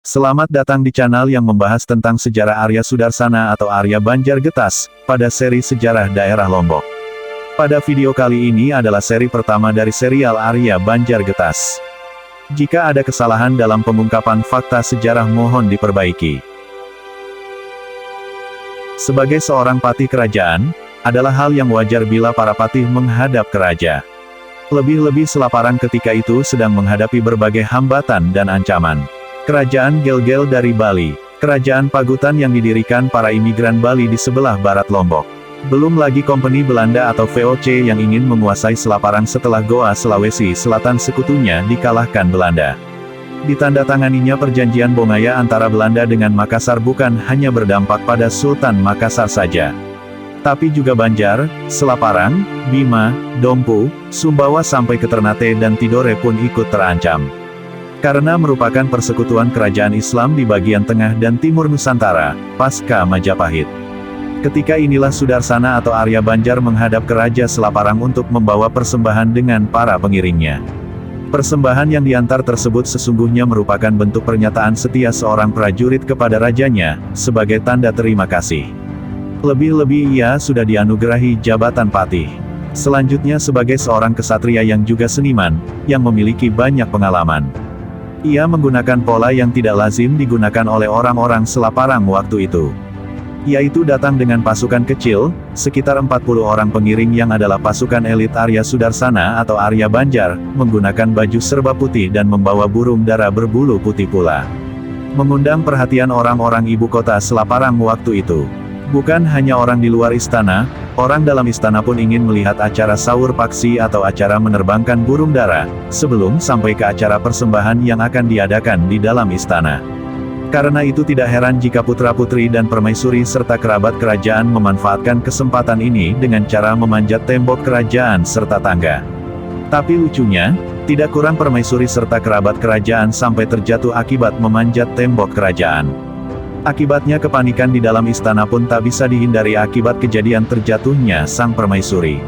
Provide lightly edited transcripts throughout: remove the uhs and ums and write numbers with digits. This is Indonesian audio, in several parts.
Selamat datang di channel yang membahas tentang sejarah Arya Sudarsana atau Arya Banjargetas, pada seri sejarah daerah Lombok. Pada video kali ini adalah seri pertama dari serial Arya Banjargetas. Jika ada kesalahan dalam pengungkapan fakta sejarah mohon diperbaiki. Sebagai seorang patih kerajaan, adalah hal yang wajar bila para patih menghadap ke raja. Lebih-lebih Selaparang ketika itu sedang menghadapi berbagai hambatan dan ancaman. Kerajaan Gel-Gel dari Bali, kerajaan Pagutan yang didirikan para imigran Bali di sebelah barat Lombok. Belum lagi Kompeni Belanda atau VOC yang ingin menguasai Selaparang setelah Goa Sulawesi Selatan sekutunya dikalahkan Belanda. Ditandatanganinya perjanjian Bongaya antara Belanda dengan Makassar bukan hanya berdampak pada Sultan Makassar saja. Tapi juga Banjar, Selaparang, Bima, Dompu, Sumbawa sampai ke Ternate dan Tidore pun ikut terancam. Karena merupakan persekutuan kerajaan Islam di bagian tengah dan timur Nusantara, pasca Majapahit. Ketika inilah Sudarsana atau Arya Banjar menghadap ke Raja Selaparang untuk membawa persembahan dengan para pengiringnya. Persembahan yang diantar tersebut sesungguhnya merupakan bentuk pernyataan setia seorang prajurit kepada rajanya, sebagai tanda terima kasih. Lebih-lebih ia sudah dianugerahi jabatan patih. Selanjutnya sebagai seorang kesatria yang juga seniman, yang memiliki banyak pengalaman. Ia menggunakan pola yang tidak lazim digunakan oleh orang-orang Selaparang waktu itu. Yaitu datang dengan pasukan kecil, sekitar 40 orang pengiring yang adalah pasukan elit Arya Sudarsana atau Arya Banjar, menggunakan baju serba putih dan membawa burung dara berbulu putih pula. Mengundang perhatian orang-orang ibu kota Selaparang waktu itu. Bukan hanya orang di luar istana, orang dalam istana pun ingin melihat acara sahur paksi atau acara menerbangkan burung dara, sebelum sampai ke acara persembahan yang akan diadakan di dalam istana. Karena itu tidak heran jika putra-putri dan permaisuri serta kerabat kerajaan memanfaatkan kesempatan ini dengan cara memanjat tembok kerajaan serta tangga. Tapi lucunya, tidak kurang permaisuri serta kerabat kerajaan sampai terjatuh akibat memanjat tembok kerajaan. Akibatnya kepanikan di dalam istana pun tak bisa dihindari akibat kejadian terjatuhnya sang permaisuri.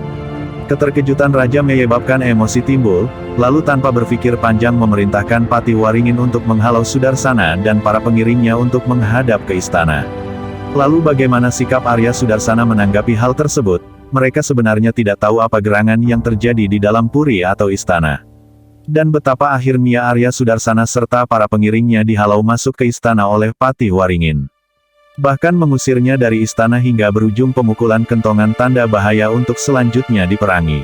Keterkejutan raja menyebabkan emosi timbul, lalu tanpa berpikir panjang memerintahkan Patih Waringin untuk menghalau Sudarsana dan para pengiringnya untuk menghadap ke istana. Lalu bagaimana sikap Arya Sudarsana menanggapi hal tersebut? Mereka sebenarnya tidak tahu apa gerangan yang terjadi di dalam puri atau istana. Dan betapa akhirnya Arya Sudarsana serta para pengiringnya dihalau masuk ke istana oleh Patih Waringin. Bahkan mengusirnya dari istana hingga berujung pemukulan kentongan tanda bahaya untuk selanjutnya diperangi.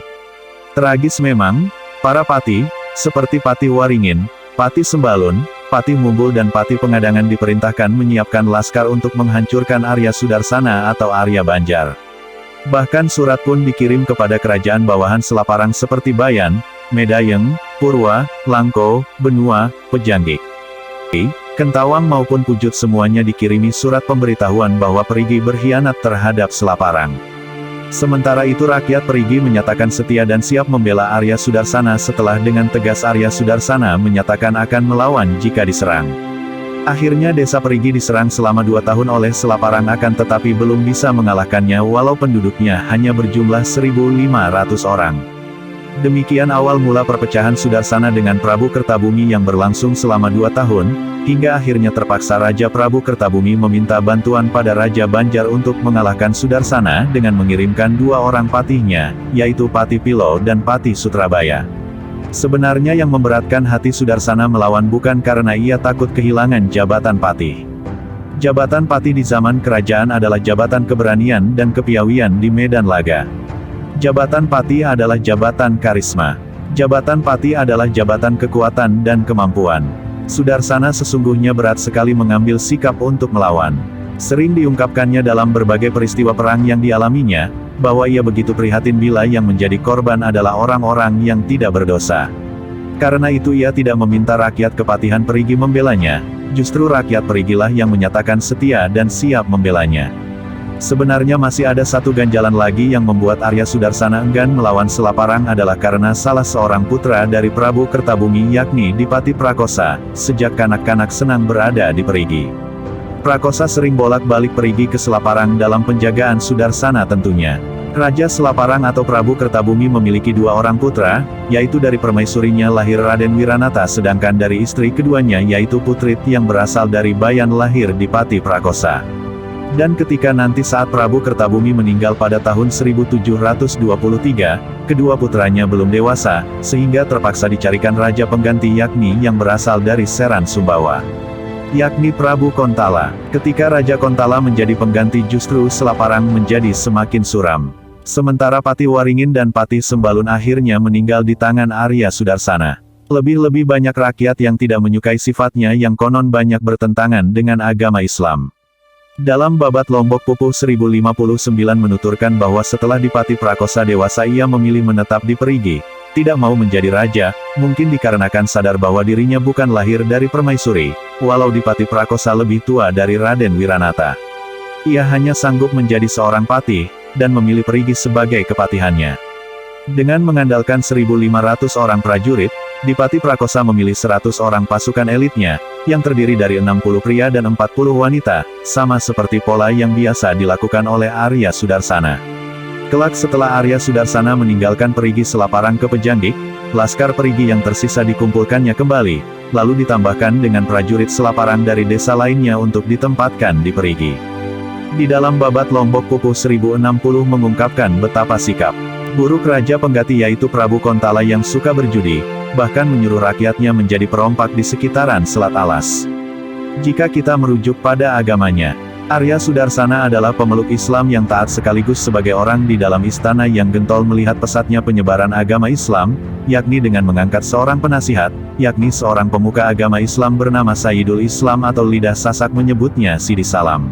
Tragis memang, para patih, seperti Patih Waringin, Patih Sembalun, Patih Mumbul dan Patih Pengadangan diperintahkan menyiapkan laskar untuk menghancurkan Arya Sudarsana atau Arya Banjar. Bahkan surat pun dikirim kepada kerajaan bawahan Selaparang seperti Bayan, Medayeng, Purwa, Langko, Benua, Pejanggik, Kentawang maupun Pujut semuanya dikirimi surat pemberitahuan bahwa Perigi berkhianat terhadap Selaparang. Sementara itu rakyat Perigi menyatakan setia dan siap membela Arya Sudarsana setelah dengan tegas Arya Sudarsana menyatakan akan melawan jika diserang. Akhirnya desa Perigi diserang selama 2 tahun oleh Selaparang akan tetapi belum bisa mengalahkannya walau penduduknya hanya berjumlah 1.500 orang. Demikian awal mula perpecahan Sudarsana dengan Prabu Kertabumi yang berlangsung selama 2 tahun, hingga akhirnya terpaksa Raja Prabu Kertabumi meminta bantuan pada Raja Banjar untuk mengalahkan Sudarsana dengan mengirimkan 2 orang patihnya, yaitu Patih Pilo dan Patih Sutrabaya. Sebenarnya yang memberatkan hati Sudarsana melawan bukan karena ia takut kehilangan jabatan patih. Jabatan patih di zaman kerajaan adalah jabatan keberanian dan kepiawian di medan laga. Jabatan patih adalah jabatan karisma. Jabatan patih adalah jabatan kekuatan dan kemampuan. Sudarsana sesungguhnya berat sekali mengambil sikap untuk melawan. Sering diungkapkannya dalam berbagai peristiwa perang yang dialaminya, bahwa ia begitu prihatin bila yang menjadi korban adalah orang-orang yang tidak berdosa. Karena itu ia tidak meminta rakyat kepatihan Perigi membelanya, justru rakyat Perigilah yang menyatakan setia dan siap membelanya. Sebenarnya masih ada satu ganjalan lagi yang membuat Arya Sudarsana enggan melawan Selaparang adalah karena salah seorang putra dari Prabu Kertabumi yakni Dipati Prakosa, sejak kanak-kanak senang berada di Perigi. Prakosa sering bolak-balik Perigi ke Selaparang dalam penjagaan Sudarsana tentunya. Raja Selaparang atau Prabu Kertabumi memiliki dua orang putra, yaitu dari permaisurinya lahir Raden Wiranata sedangkan dari istri keduanya yaitu Putrit yang berasal dari Bayan lahir di Pati Prakosa. Dan ketika nanti saat Prabu Kertabumi meninggal pada tahun 1723, kedua putranya belum dewasa, sehingga terpaksa dicarikan raja pengganti yakni yang berasal dari Seran Sumbawa, yakni Prabu Kontala. Ketika Raja Kontala menjadi pengganti justru Selaparang menjadi semakin suram. Sementara Pati Waringin dan Pati Sembalun akhirnya meninggal di tangan Arya Sudarsana. Lebih-lebih banyak rakyat yang tidak menyukai sifatnya yang konon banyak bertentangan dengan agama Islam. Dalam Babat Lombok Pupuh 1059 menuturkan bahwa setelah di Pati Prakosa dewasa ia memilih menetap di Perigi, tidak mau menjadi raja, mungkin dikarenakan sadar bahwa dirinya bukan lahir dari permaisuri, walau di Pati Prakosa lebih tua dari Raden Wiranata. Ia hanya sanggup menjadi seorang patih, dan memilih Perigi sebagai kepatihannya. Dengan mengandalkan 1.500 orang prajurit, di Pati Prakosa memilih 100 orang pasukan elitnya, yang terdiri dari 60 pria dan 40 wanita, sama seperti pola yang biasa dilakukan oleh Arya Sudarsana. Kelak setelah Arya Sudarsana meninggalkan Perigi Selaparang ke Pejanggik, laskar Perigi yang tersisa dikumpulkannya kembali, lalu ditambahkan dengan prajurit Selaparang dari desa lainnya untuk ditempatkan di Perigi. Di dalam Babat Lombok Pupuh 1060 mengungkapkan betapa sikap buruk Raja Pengganti yaitu Prabu Kontala yang suka berjudi, bahkan menyuruh rakyatnya menjadi perompak di sekitaran Selat Alas. Jika kita merujuk pada agamanya, Arya Sudarsana adalah pemeluk Islam yang taat sekaligus sebagai orang di dalam istana yang getol melihat pesatnya penyebaran agama Islam, yakni dengan mengangkat seorang penasihat, yakni seorang pemuka agama Islam bernama Sayyidul Islam atau lidah Sasak menyebutnya Sidi Salam,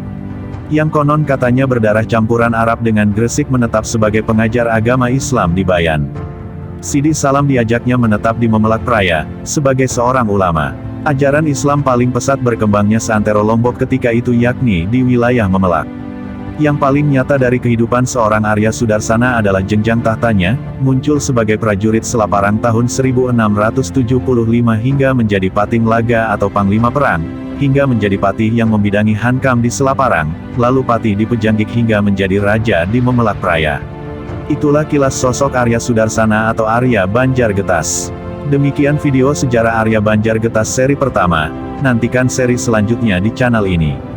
yang konon katanya berdarah campuran Arab dengan Gresik menetap sebagai pengajar agama Islam di Bayan. Sidi Salam diajaknya menetap di Memelak Praya, sebagai seorang ulama. Ajaran Islam paling pesat berkembangnya seantero Lombok ketika itu yakni di wilayah Memelak. Yang paling nyata dari kehidupan seorang Arya Sudarsana adalah jenjang tahtanya, muncul sebagai prajurit Selaparang tahun 1675 hingga menjadi Pating Laga atau Panglima Perang, hingga menjadi patih yang membidangi Hankam di Selaparang, lalu patih di Pejanggik hingga menjadi raja di Memelak Praya. Itulah kilas sosok Arya Sudarsana atau Arya Banjargetas. Demikian video sejarah Arya Banjargetas seri pertama, nantikan seri selanjutnya di channel ini.